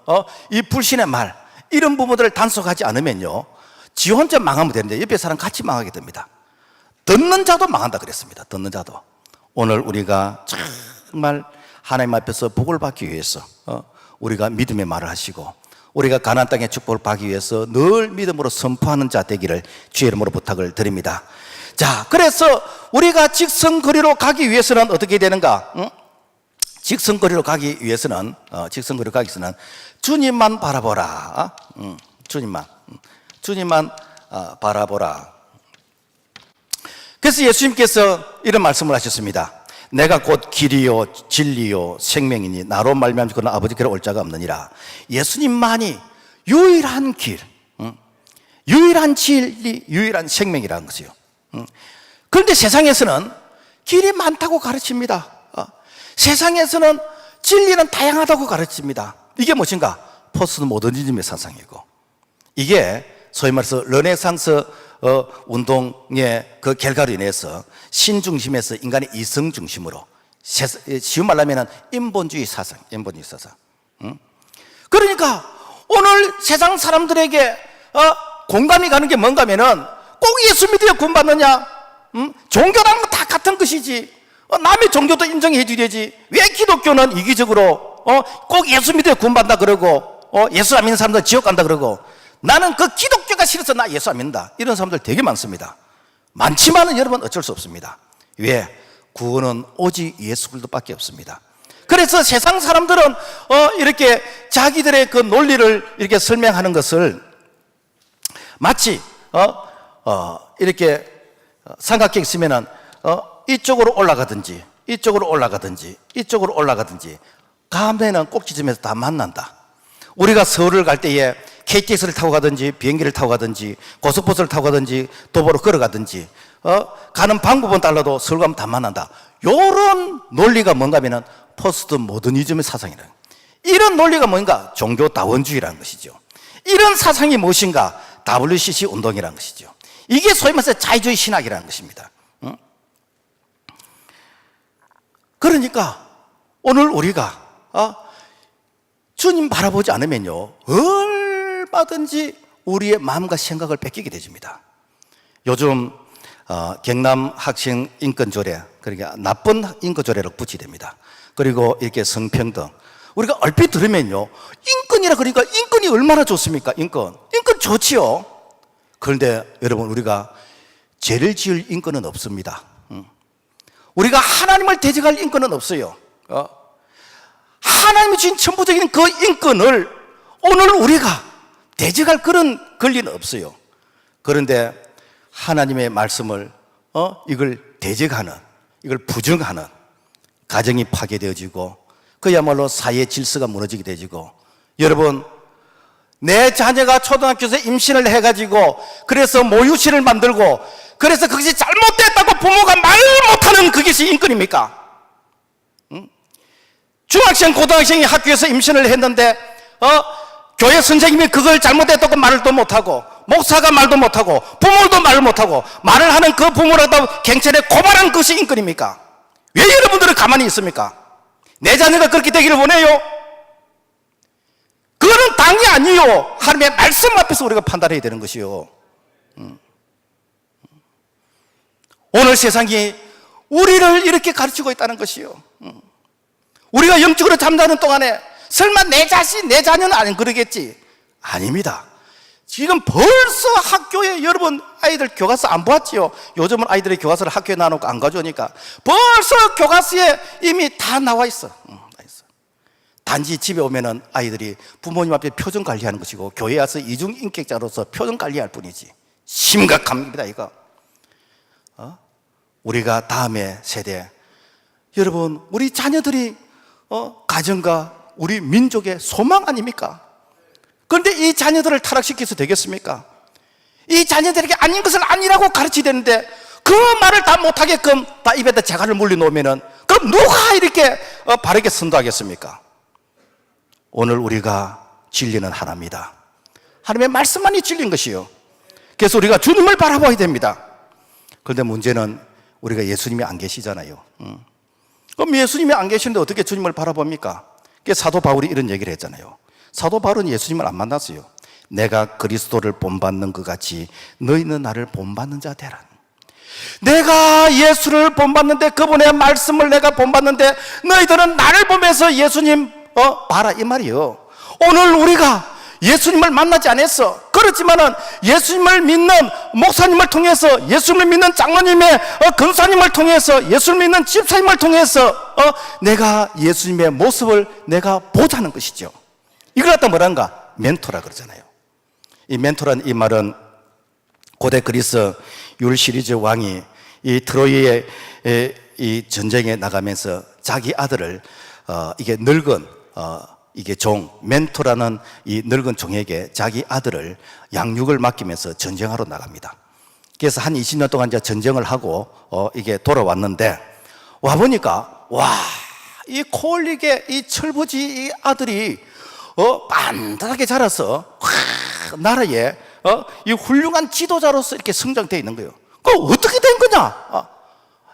이 불신의 말, 이런 부분들을 단속하지 않으면요, 지 혼자 망하면 되는데 옆에 사람 같이 망하게 됩니다. 듣는 자도 망한다 그랬습니다. 듣는 자도. 오늘 우리가 정말 하나님 앞에서 복을 받기 위해서 우리가 믿음의 말을 하시고, 우리가 가나안 땅의 축복을 받기 위해서 늘 믿음으로 선포하는 자 되기를 주의 이름으로 부탁을 드립니다. 자, 그래서 우리가 직선거리로 가기 위해서는 어떻게 되는가? 직선거리로 가기 위해서는 주님만 바라보라. 주님만 바라보라. 그래서 예수님께서 이런 말씀을 하셨습니다. 내가 곧 길이요 진리요 생명이니 나로 말미암아 그는 아버지께로 올 자가 없느니라. 예수님만이 유일한 길, 유일한 진리, 유일한 생명이라는 것이요. 그런데 세상에서는 길이 많다고 가르칩니다. 세상에서는 진리는 다양하다고 가르칩니다. 이게 무엇인가? 포스트 모더니즘의 사상이고, 이게 소위 말해서 르네상스 운동의 그 결과로 인해서 신중심에서 인간의 이성 중심으로, 쉬운 말로 하면 인본주의 사상. 그러니까 오늘 세상 사람들에게 공감이 가는 게 뭔가 하면은 꼭 예수 믿어야 구원받느냐? 종교라는 건 다 같은 것이지. 남의 종교도 인정해 줘야지. 왜 기독교는 이기적으로 꼭 예수 믿어야 구원받는다 그러고 예수 안 믿는 사람들 지옥 간다 그러고, 나는 그 기독교가 싫어서 나 예수 안 믿는다, 이런 사람들 되게 많습니다. 많지만은 여러분 어쩔 수 없습니다. 왜? 구원은 오직 예수 그리스도밖에 없습니다. 그래서 세상 사람들은 이렇게 자기들의 그 논리를 이렇게 설명하는 것을 마치 이렇게 삼각형 있으면은 이쪽으로 올라가든지 이쪽으로 올라가든지 가면은 꼭지점에서 다 만난다. 우리가 서울을 갈 때에 KTX를 타고 가든지 비행기를 타고 가든지 고속버스를 타고 가든지 도보로 걸어가든지 가는 방법은 달라도 서울 가면 다 만난다. 이런 논리가 뭔가 하면은 포스트 모더니즘의 사상이라는, 이런 논리가 뭔가? 종교 다원주의라는 것이죠. 이런 사상이 무엇인가? WCC 운동이라는 것이죠. 이게 소위 말해서 자유주의 신학이라는 것입니다. 그러니까 오늘 우리가 주님 바라보지 않으면요, 얼마든지 우리의 마음과 생각을 뺏기게 되집니다. 요즘 경남 학생 인권조례, 그러니까 나쁜 인권조례로 붙이됩니다. 그리고 이렇게 성평등, 우리가 얼핏 들으면요, 인권이라 그러니까 인권이 얼마나 좋습니까? 인권 좋지요. 그런데 여러분, 우리가 죄를 지을 인권은 없습니다. 우리가 하나님을 대적할 인권은 없어요. 하나님이 주신 천부적인 그 인권을 오늘 우리가 대적할 그런 권리는 없어요. 그런데 하나님의 말씀을 이걸 대적하는, 이걸 부정하는 가정이 파괴되어지고, 그야말로 사회 질서가 무너지게 되지고, 여러분, 내 자녀가 초등학교에서 임신을 해가지고 그래서 모유실을 만들고, 그래서 그것이 잘못됐다고 부모가 말을 못하는 그것이 인권입니까? 중학생, 고등학생이 학교에서 임신을 했는데 교회 선생님이 그걸 잘못됐다고 말도 못하고, 목사가 말도 못하고, 부모도 말을 못하고, 말을 하는 그 부모라도 경찰에 고발한 것이 인권입니까? 왜 여러분들은 가만히 있습니까? 내 자녀가 그렇게 되기를 원해요? 그거는 당이 아니요, 하나님의 말씀 앞에서 우리가 판단해야 되는 것이요. 오늘 세상이 우리를 이렇게 가르치고 있다는 것이요. 우리가 영적으로 잠자는 동안에 설마 내 자신, 내 자녀는 안 그러겠지? 아닙니다. 지금 벌써 학교에 여러분 아이들 교과서 안 보았지요? 요즘은 아이들이 교과서를 학교에 놔놓고 안 가져오니까 벌써 교과서에 이미 다 나와 있어. 단지 집에 오면은 아이들이 부모님 앞에 표정 관리하는 것이고, 교회에 와서 이중인격자로서 표정 관리할 뿐이지. 심각합니다, 이거. 우리가 다음의 세대, 여러분, 우리 자녀들이 가정과 우리 민족의 소망 아닙니까? 그런데 이 자녀들을 타락시켜서 되겠습니까? 이 자녀들에게 아닌 것을 아니라고 가르쳐야 되는데 그 말을 다 못하게끔 다 입에다 재갈을 물려놓으면은 그럼 누가 이렇게 바르게 선도하겠습니까? 오늘 우리가 진리는 하나입니다. 하나님의 말씀만이 진리인 것이요. 그래서 우리가 주님을 바라봐야 됩니다. 그런데 문제는 우리가 예수님이 안 계시잖아요. 그럼 예수님이 안 계시는데 어떻게 주님을 바라봅니까? 그래서 사도 바울이 이런 얘기를 했잖아요. 사도 바울은 예수님을 안 만났어요. 내가 그리스도를 본받는 것 같이 너희는 나를 본받는 자 되라. 내가 예수를 본받는데, 그분의 말씀을 내가 본받는데 너희들은 나를 보면서 예수님 봐라 이 말이요. 오늘 우리가 예수님을 만나지 않았어. 그렇지만은 예수님을 믿는 목사님을 통해서, 예수님을 믿는 장로님의 권사님을 통해서, 예수님을 믿는 집사님을 통해서 내가 예수님의 모습을 내가 보자는 것이죠. 이걸 갖다 뭐란가? 멘토라 그러잖아요. 이 멘토란 이 말은 고대 그리스 율시리즈 왕이 이 트로이의 이 전쟁에 나가면서 자기 아들을 이게 늙은 이게 종, 멘토라는 이 늙은 종에게 자기 아들을 양육을 맡기면서 전쟁하러 나갑니다. 그래서 한 20년 동안 이제 전쟁을 하고 이게 돌아왔는데 와보니까 이 코올릭의 이 철부지 이 아들이 반듯하게 자라서 나라에 이 훌륭한 지도자로서 이렇게 성장되어 있는 거예요. 그 어떻게 된 거냐?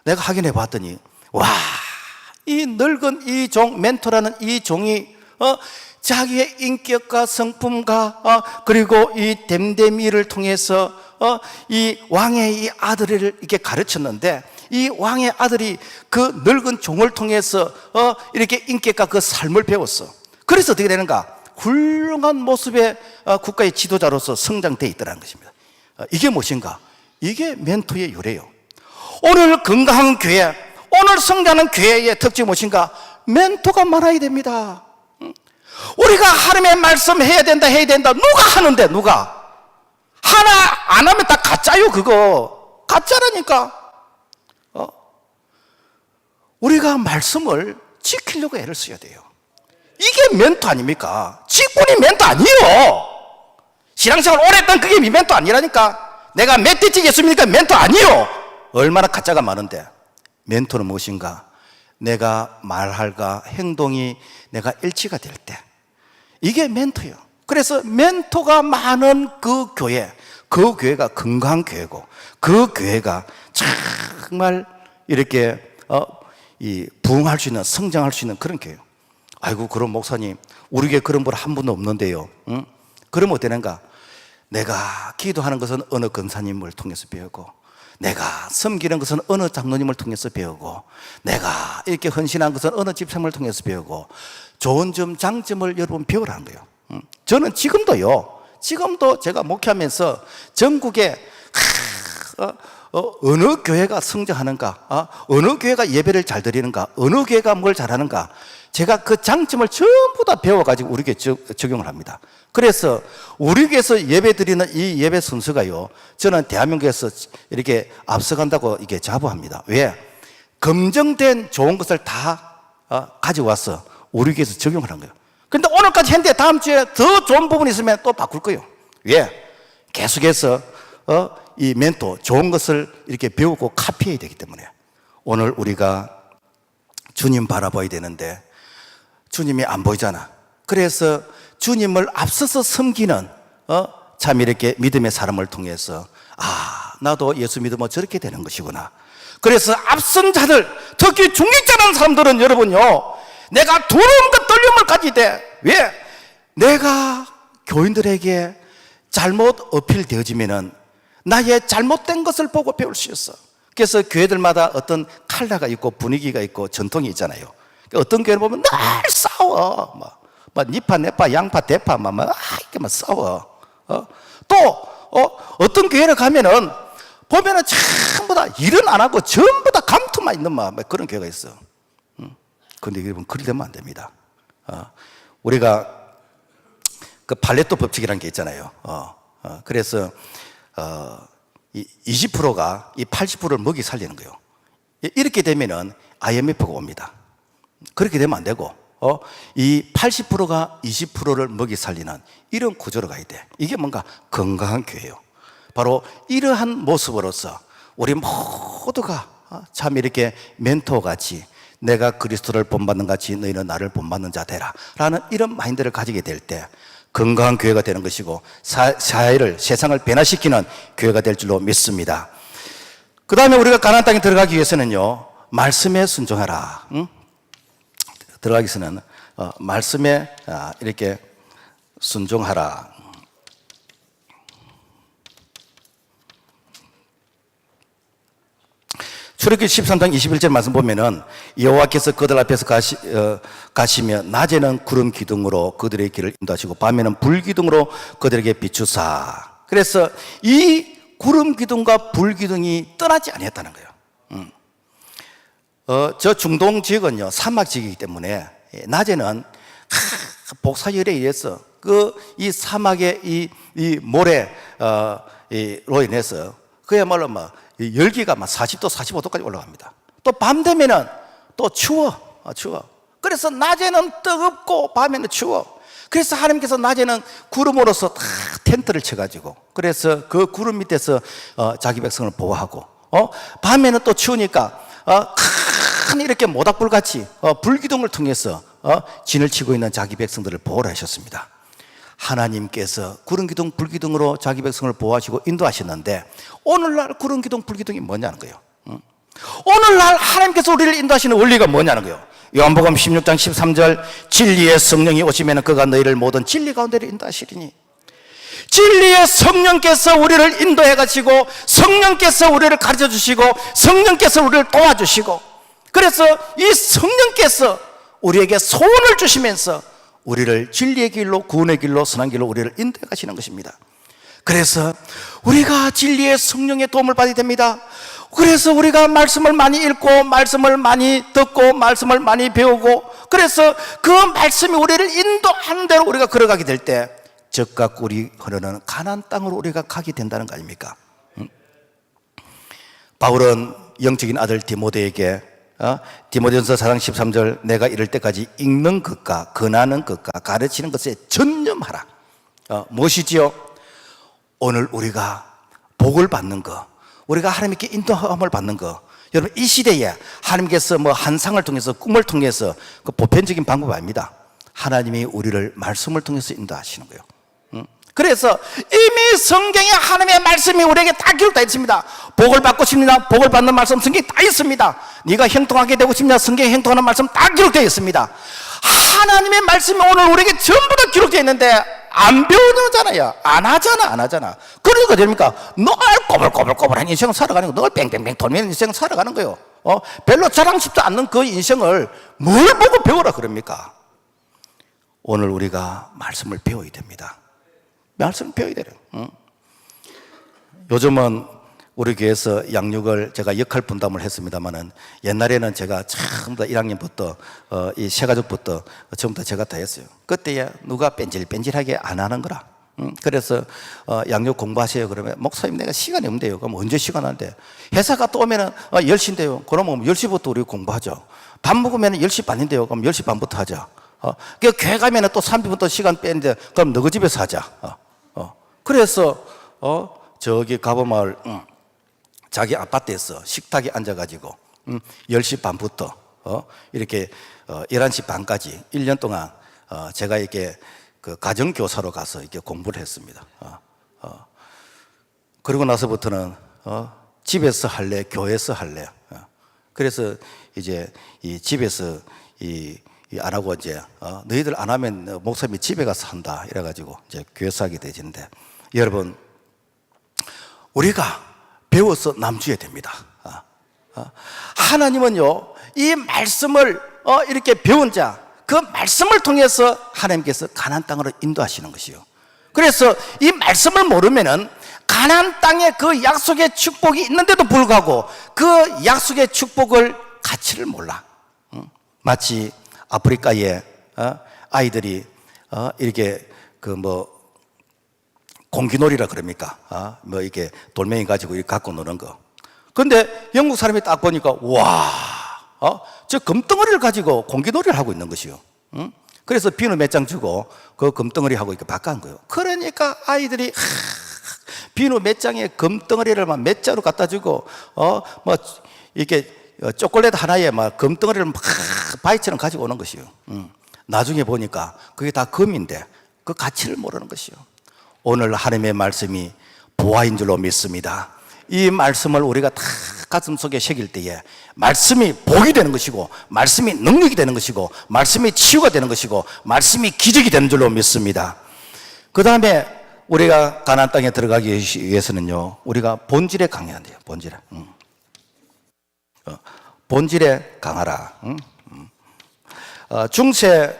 내가 확인해 봤더니 이 늙은 이 종, 멘토라는 이 종이 자기의 인격과 성품과 그리고 이 댐데미를 통해서 이 왕의 이 아들을 이렇게 가르쳤는데, 이 왕의 아들이 그 늙은 종을 통해서 이렇게 인격과 그 삶을 배웠어. 그래서 어떻게 되는가? 훌륭한 모습의 국가의 지도자로서 성장되어 있더라는 것입니다. 이게 무엇인가? 이게 멘토의 유래요. 오늘 건강한 교회, 오늘 성장하는 교회의 특징이 무엇인가? 멘토가 많아야 됩니다. 우리가 하나님의 말씀 해야 된다 누가 하는데? 누가? 하나 안 하면 다 가짜요. 그거 가짜라니까. 우리가 말씀을 지키려고 애를 써야 돼요. 이게 멘토 아닙니까? 직분이 멘토 아니에요. 신앙생활 오래 했던 그게 멘토 아니라니까. 내가 몇 대째 예수 믿으니까 멘토 아니에요. 얼마나 가짜가 많은데. 멘토는 무엇인가? 내가 말할과 행동이 내가 일치가 될 때, 이게 멘토예요. 그래서 멘토가 많은 그 교회가 건강한 교회고, 그 교회가 정말 이렇게 부흥할 수 있는, 성장할 수 있는 그런 교회예요. 아이고, 그럼 목사님, 우리 교회 그런 분 한 분도 없는데요. 응? 그러면 어때는가? 내가 기도하는 것은 어느 권사님을 통해서 배우고, 내가 섬기는 것은 어느 장로님을 통해서 배우고, 내가 이렇게 헌신한 것은 어느 집사님을 통해서 배우고, 좋은 점, 장점을 여러분 배우라는 거예요. 저는 지금도 제가 목회하면서 전국에 어느 교회가 성장하는가, 어느 교회가 예배를 잘 드리는가, 어느 교회가 뭘 잘하는가, 제가 그 장점을 전부 다 배워가지고 우리 교회에 적용을 합니다. 그래서 우리 교회에서 예배 드리는 이 예배 순서가요, 저는 대한민국에서 이렇게 앞서간다고 이게 자부합니다. 왜? 검증된 좋은 것을 다 가져와서 우리 교회에서 적용을 한 거예요. 근데 오늘까지 했는데 다음 주에 더 좋은 부분이 있으면 또 바꿀 거예요. 왜? 계속해서 이 멘토, 좋은 것을 이렇게 배우고 카피해야 되기 때문에. 오늘 우리가 주님 바라봐야 되는데 주님이 안 보이잖아. 그래서 주님을 앞서서 섬기는 참 이렇게 믿음의 사람을 통해서 나도 예수 믿으면 저렇게 되는 것이구나. 그래서 앞선 자들, 특히 중직자라는 사람들은 여러분요, 내가 두려움과 떨림을 가지되, 왜? 내가 교인들에게 잘못 어필되어지면은 나의 잘못된 것을 보고 배울 수 있어. 그래서 교회들마다 어떤 칼라가 있고 분위기가 있고 전통이 있잖아요. 어떤 교회를 보면 늘 싸워. 니파, 내파, 양파, 대파, 이렇게 싸워. 어떤 교회를 가면은 보면은 전부 다 일은 안 하고 전부 다 감투만 있는 그런 교회가 있어. 근데 여러분, 그리 되면 안 됩니다. 우리가 그 팔레토 법칙이라는 게 있잖아요. 그래서 이 20%가 이 80%를 먹이 살리는 거예요. 이렇게 되면은 IMF가 옵니다. 그렇게 되면 안 되고, 이 80%가 20%를 먹이 살리는 이런 구조로 가야 돼. 이게 뭔가 건강한 교회예요. 바로 이러한 모습으로서 우리 모두가 참 이렇게 멘토같이 내가 그리스도를 본받는 같이 너희는 나를 본받는 자 되라 라는 이런 마인드를 가지게 될 때 건강한 교회가 되는 것이고 사회를 세상을 변화시키는 교회가 될 줄로 믿습니다. 그 다음에 우리가 가나안 땅에 들어가기 위해서는요, 말씀에 순종하라. 들어가기 위해서는 말씀에 이렇게 순종하라. 출애굽기 13장 21절 말씀 보면은 여호와께서 그들 앞에서 가시며 낮에는 구름 기둥으로 그들의 길을 인도하시고 밤에는 불 기둥으로 그들에게 비추사. 그래서 이 구름 기둥과 불 기둥이 떠나지 아니했다는 거예요. 저 중동 지역은요 사막 지역이기 때문에 낮에는 복사열에 의해서 이 사막의 이 모래로 인해서 그야말로 막 열기가 막 40도 45도까지 올라갑니다. 또 밤 되면은 또 추워. 그래서 낮에는 뜨겁고 밤에는 추워. 그래서 하나님께서 낮에는 구름으로서 다 텐트를 쳐가지고 그래서 그 구름 밑에서 자기 백성을 보호하고 밤에는 또 추우니까 큰 이렇게 모닥불같이 불기둥을 통해서 진을 치고 있는 자기 백성들을 보호를 하셨습니다. 하나님께서 구름기둥 불기둥으로 자기 백성을 보호하시고 인도하셨는데 오늘날 구름기둥 불기둥이 뭐냐는 거예요. 오늘날 하나님께서 우리를 인도하시는 원리가 뭐냐는 거예요. 요한복음 16장 13절 진리의 성령이 오시면 그가 너희를 모든 진리 가운데로 인도하시리니, 진리의 성령께서 우리를 인도해 가시고 성령께서 우리를 가르쳐 주시고 성령께서 우리를 도와주시고, 그래서 이 성령께서 우리에게 소원을 주시면서 우리를 진리의 길로 구원의 길로 선한 길로 우리를 인도해 가시는 것입니다. 그래서 우리가 진리의 성령의 도움을 받아야 됩니다. 그래서 우리가 말씀을 많이 읽고 말씀을 많이 듣고 말씀을 많이 배우고, 그래서 그 말씀이 우리를 인도하는 대로 우리가 걸어가게 될 때 적과 꿀이 흐르는 가나안 땅으로 우리가 가게 된다는 거 아닙니까? 바울은 영적인 아들 디모데에게 디모데전서 4장 13절 내가 이럴 때까지 읽는 것과 권하는 것과 가르치는 것에 전념하라. 무엇이지요? 오늘 우리가 복을 받는 것, 우리가 하나님께 인도함을 받는 것, 여러분 이 시대에 하나님께서 뭐 환상을 통해서 꿈을 통해서 그 보편적인 방법 아닙니다. 하나님이 우리를 말씀을 통해서 인도하시는 거예요. 그래서 이미 성경에 하나님의 말씀이 우리에게 다 기록되어 있습니다. 복을 받고 싶냐? 복을 받는 말씀 성경에 다 있습니다. 네가 형통하게 되고 싶냐? 성경에 형통하는 말씀 다 기록되어 있습니다. 하나님의 말씀이 오늘 우리에게 전부 다 기록되어 있는데 안 배우잖아요. 안 하잖아. 그러니까 됩니까? 늘 꼬불꼬불한 인생을 살아가는 거, 늘 뺑뺑뺑 돌면서 인생을 살아가는 거예요. 별로 자랑스럽지 않는 그 인생을 뭘 보고 배우라 그럽니까? 오늘 우리가 말씀을 배워야 됩니다. 말씀을 배워야 돼요. 요즘은 우리 교회에서 양육을 제가 역할 분담을 했습니다만은 옛날에는 제가 처음부터 1학년부터 이 새가족부터 처음부터 제가 다 했어요. 그때야 누가 뺀질뺀질하게 안 하는 거라. 그래서 양육 공부하세요 그러면 목사님 내가 시간이 없는데요. 그럼 언제 시간 하는데? 회사 갔다 오면은 10시인데요. 그러면 10시부터 우리 공부하죠. 밥 먹으면 10시 반인데요. 그럼 10시 반부터 하자. 그 교회 가면은 또 3비부터 시간 빼는데 그럼 너희 집에서 하자. 그래서 저기 가보마을 자기 아파트에서 식탁에 앉아가지고 10시 반부터 이렇게 11시 반까지 1년 동안 제가 이렇게 그 가정교사로 가서 이렇게 공부를 했습니다. 그러고 나서부터는 집에서 할래, 교회에서 할래. 그래서 이제 이 집에서 안 하고 이제 너희들 안 하면 목사님이 집에 가서 한다 이래가지고 이제 교회에서 하게 되는데, 여러분 우리가 배워서 남주해야 됩니다. 하나님은요 이 말씀을 이렇게 배운 자, 그 말씀을 통해서 하나님께서 가나안 땅으로 인도하시는 것이요. 그래서 이 말씀을 모르면은 가나안 땅에 그 약속의 축복이 있는데도 불구하고 그 약속의 축복을 가치를 몰라. 마치 아프리카에 아이들이 이렇게 그 뭐 공기놀이라 그럽니까? 뭐 이렇게 돌멩이 가지고 이렇게 갖고 노는 거. 근데 영국 사람이 딱 보니까 와, 저 금덩어리를 가지고 공기놀이를 하고 있는 것이요. 그래서 비누 몇 장 주고 그 금덩어리하고 이렇게 바꾼 거예요. 그러니까 아이들이 비누 몇 장에 금덩어리를 막 몇 자루 갖다 주고 뭐 이렇게 초콜릿 하나에 막 금덩어리를 막 바위처럼 가지고 오는 것이요. 나중에 보니까 그게 다 금인데 그 가치를 모르는 것이요. 오늘 하나님의 말씀이 보화인 줄로 믿습니다. 이 말씀을 우리가 다 가슴 속에 새길 때에 말씀이 복이 되는 것이고, 말씀이 능력이 되는 것이고, 말씀이 치유가 되는 것이고, 말씀이 기적이 되는 줄로 믿습니다. 그 다음에 우리가 가나안 땅에 들어가기 위해서는요, 우리가 본질에 강해야 돼요. 본질에. 본질에 강하라. 중세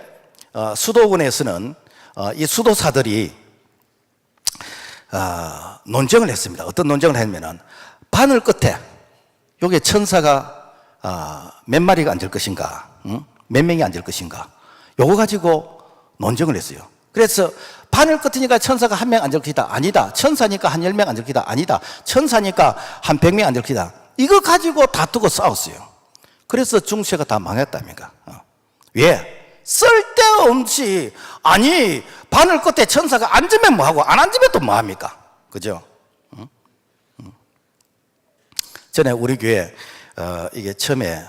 수도원에서는 이 수도사들이 논쟁을 했습니다. 어떤 논쟁을 했냐면, 바늘 끝에 여기에 천사가 몇 마리가 앉을 것인가, 몇 명이 앉을 것인가, 요거 가지고 논쟁을 했어요. 그래서 바늘 끝이니까 천사가 한 명 앉을 것이다. 아니다. 천사니까 한 10명 앉을 것이다. 아니다. 천사니까 한 100명 앉을 것이다. 이거 가지고 다투고 싸웠어요. 그래서 중세가 다 망했답니까? 왜? 쓸데없이, 아니 바늘 끝에 천사가 앉으면 뭐하고 안 앉으면 또 뭐합니까? 그죠? 전에 우리 교회 이게 처음에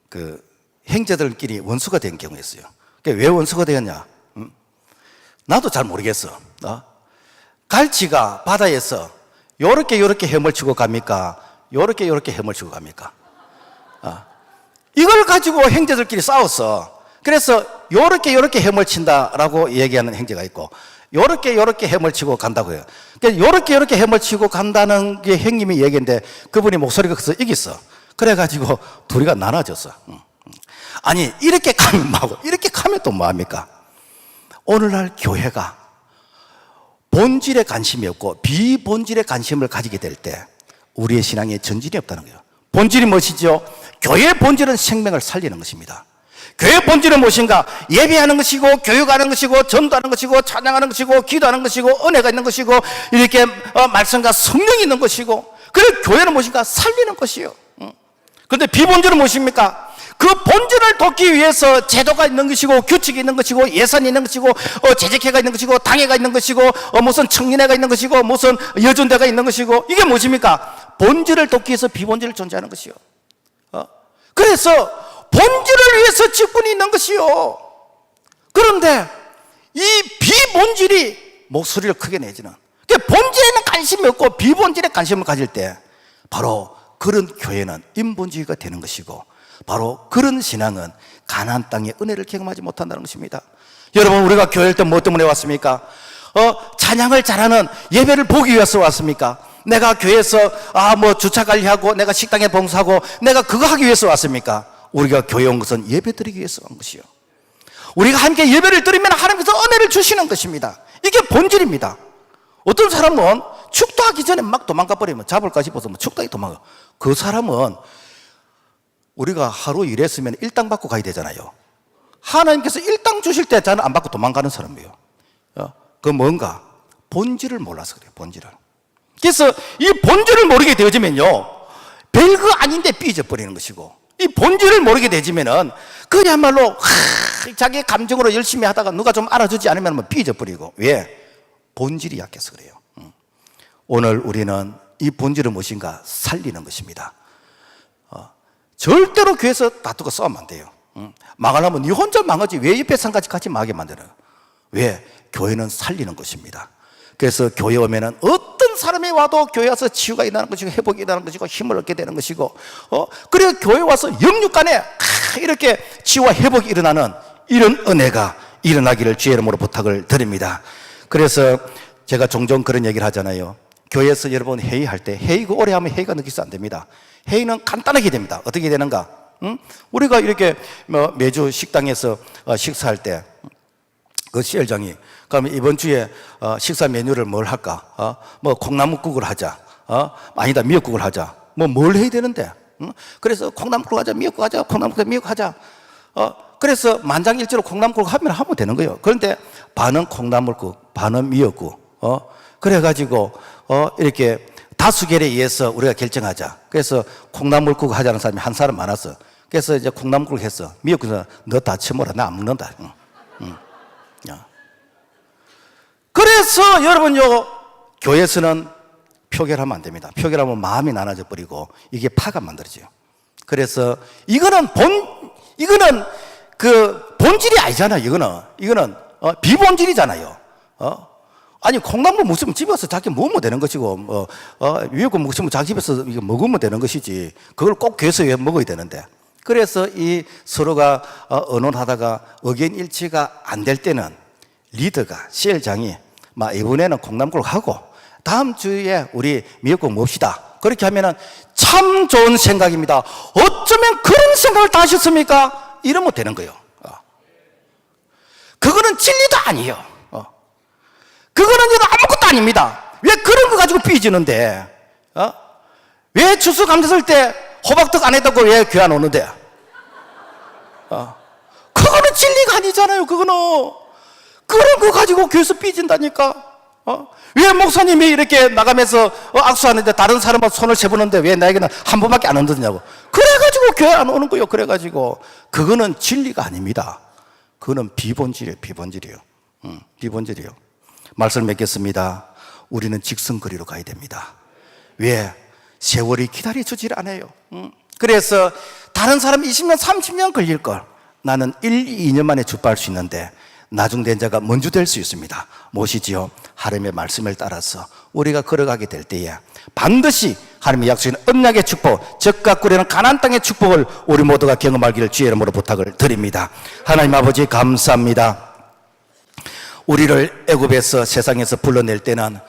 그 형제들끼리 원수가 된 경우가 있어요. 왜 원수가 되었냐? 나도 잘 모르겠어. 갈치가 바다에서 요렇게 헤엄치고 갑니까? 요렇게 헤엄치고 갑니까? 이걸 가지고 형제들끼리 싸웠어. 그래서 요렇게 헤엄친다라고 얘기하는 형제가 있고, 요렇게 헤엄치고 간다고 해요. 그러니까 요렇게 헤엄치고 간다는 게 형님이 얘기인데 그분이 목소리가 커서 이겼어. 그래가지고 둘이가 나눠졌어. 아니 이렇게 가면 뭐하고 이렇게 가면 또 뭐합니까? 오늘날 교회가 본질에 관심이 없고 비본질에 관심을 가지게 될 때 우리의 신앙에 전진이 없다는 거예요. 본질이 무엇이죠? 교회의 본질은 생명을 살리는 것입니다. 교회의 본질은 무엇인가? 예배하는 것이고, 교육하는 것이고, 전도하는 것이고, 찬양하는 것이고, 기도하는 것이고, 은혜가 있는 것이고, 이렇게 말씀과 성령이 있는 것이고, 그래서 교회는 무엇인가? 살리는 것이요. 그런데 비본질은 무엇입니까? 그 본질을 돕기 위해서 제도가 있는 것이고, 규칙이 있는 것이고, 예산이 있는 것이고, 재직회가 있는 것이고, 당회가 있는 것이고, 무슨 청년회가 있는 것이고, 무슨 여전대가 있는 것이고, 이게 무엇입니까? 본질을 돕기 위해서 비본질을 존재하는 것이요. 그래서 본질을 위해서 직분이 있는 것이요. 그런데 이 비본질이 목소리를 크게 내지는, 그러니까 본질에는 관심이 없고 비본질에 관심을 가질 때 바로 그런 교회는 인본주의가 되는 것이고, 바로 그런 신앙은 가나안 땅의 은혜를 경험하지 못한다는 것입니다. 여러분, 우리가 교회일 때 뭐 때문에 왔습니까? 찬양을 잘하는 예배를 보기 위해서 왔습니까? 내가 교회에서 주차 관리하고 내가 식당에 봉사하고 내가 그거 하기 위해서 왔습니까? 우리가 교회 온 것은 예배 드리기 위해서 온 것이요. 우리가 함께 예배를 드리면 하나님께서 은혜를 주시는 것입니다. 이게 본질입니다. 어떤 사람은 축도하기 전에 막 도망가 버리면, 잡을까 싶어서 축도하기 도망가. 그 사람은 우리가 하루 일했으면 일당 받고 가야 되잖아요. 하나님께서 일당 주실 때 저는 안 받고 도망가는 사람이에요. 그 뭔가 본질을 몰라서 그래요. 본질을. 그래서 이 본질을 모르게 되어지면요, 별거 아닌데 삐져버리는 것이고, 이 본질을 모르게 되지면은 그야말로 자기 감정으로 열심히 하다가 누가 좀 알아주지 않으면 삐져버리고. 왜? 본질이 약해서 그래요. 오늘 우리는 이 본질은 무엇인가? 살리는 것입니다. 절대로 교회에서 다투고 싸우면 안 돼요. 망하려면 네 혼자 망하지 왜 옆에 산까지 같이 망하게 만드는? 왜? 교회는 살리는 것입니다. 그래서 교회 오면은 어떤 사람이 와도 교회 와서 치유가 일어나는 것이고, 회복이 일어나는 것이고, 힘을 얻게 되는 것이고, 그리고 교회 와서 영육간에 이렇게 치유와 회복이 일어나는 이런 은혜가 일어나기를 주의 이름으로 부탁을 드립니다. 그래서 제가 종종 그런 얘기를 하잖아요. 교회에서 여러분 회의할 때, 회의 오래 하면 회의가 느끼지 안 됩니다. 회의는 간단하게 됩니다. 어떻게 되는가? 우리가 이렇게 매주 식당에서 식사할 때 그 시엘장이 그러면 이번 주에 식사 메뉴를 뭘 할까? 콩나물국을 하자. 아니다, 미역국을 하자. 뭘 해야 되는데? 그래서 콩나물국 하자, 미역국 하자, 콩나물국 미역국 하자. 그래서 만장일치로 콩나물국 하면 되는 거예요. 그런데 반은 콩나물국, 반은 미역국. 그래가지고 이렇게 다수결에 의해서 우리가 결정하자. 그래서 콩나물국 하자는 사람이 한 사람 많았어. 그래서 이제 콩나물국을 했어. 미역국에서 너 다 쳐먹어라. 나 안 먹는다. 응. 야. 그래서 여러분요, 교회에서는 표결하면 안 됩니다. 표결하면 마음이 나눠져 버리고 이게 파가 만들어져요. 그래서 이거는 그 본질이 아니잖아요. 이거는 비본질이잖아요. 아니 콩나물 먹으면 집에서 자기 먹으면 되는 것이고 미역국 먹으면 자기 집에서 이거 먹으면 되는 것이지 그걸 꼭 교회에서 왜 먹어야 되는데. 그래서 이 서로가 언론하다가 의견 일치가 안 될 때는 리더가 CL장이 이번에는 콩나물국을 하고 다음 주에 우리 미역국 먹읍시다. 그렇게 하면은 참 좋은 생각입니다. 어쩌면 그런 생각을 다 하셨습니까? 이러면 되는 거예요. 그거는 진리도 아니에요. 그거는 아무것도 아닙니다. 왜 그런 거 가지고 삐지는데? 왜 추수감사 쓸 때 호박떡 안 했다고 왜 교회 안 오는데? 그거는 진리가 아니잖아요. 그거는 그런 거 가지고 교회에서 삐진다니까. 왜 목사님이 이렇게 나가면서 악수하는데 다른 사람은 손을 세보는데 왜 나에게는 한 번밖에 안 얹느냐고. 그래가지고 교회 안 오는 거예요. 그래가지고 그거는 진리가 아닙니다. 그거는 비본질이에요. 비본질이에요. 말씀을 맺겠습니다. 우리는 직선거리로 가야 됩니다. 왜? 세월이 기다려주질 않아요. 그래서 다른 사람 20년, 30년 걸릴 걸 나는 1, 2년 만에 주파할 수 있는데 나중된 자가 먼저 될 수 있습니다. 무엇이지요? 하나님의 말씀을 따라서 우리가 걸어가게 될 때에 반드시 하나님의 약속인 언약의 축복, 적과 꿀에는 가나안 땅의 축복을 우리 모두가 경험하기를 주의 이름으로 부탁을 드립니다. 하나님 아버지 감사합니다. 우리를 애굽에서 세상에서 불러낼 때는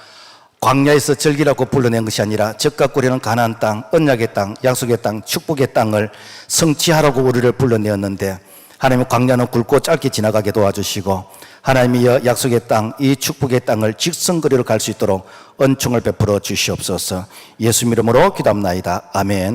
광야에서 절기라고 불러낸 것이 아니라 적과 꿀에는 가나안 땅, 언약의 땅, 약속의 땅, 축복의 땅을 성취하라고 우리를 불러내었는데 하나님의 광야는 굵고 짧게 지나가게 도와주시고 하나님이 약속의 땅, 이 축복의 땅을 직선거리로 갈 수 있도록 은총을 베풀어 주시옵소서. 예수 이름으로 기도합나이다. 아멘.